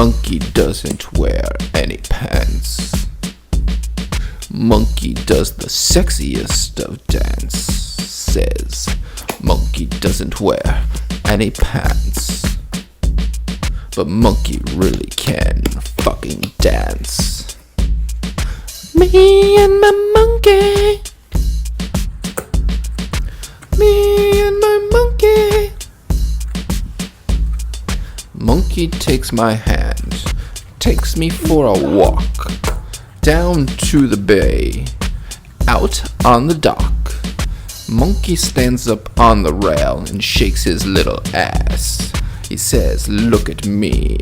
Monkey doesn't wear any pants. Monkey does the sexiest of dances. Monkey doesn't wear any pants. But monkey really can fucking dance. Me and my monkey. Me and my monkey. Monkey takes my hand, takes me for a walk, down to the bay, out on the dock. Monkey stands up on the rail and shakes his little ass. He says, "Look at me.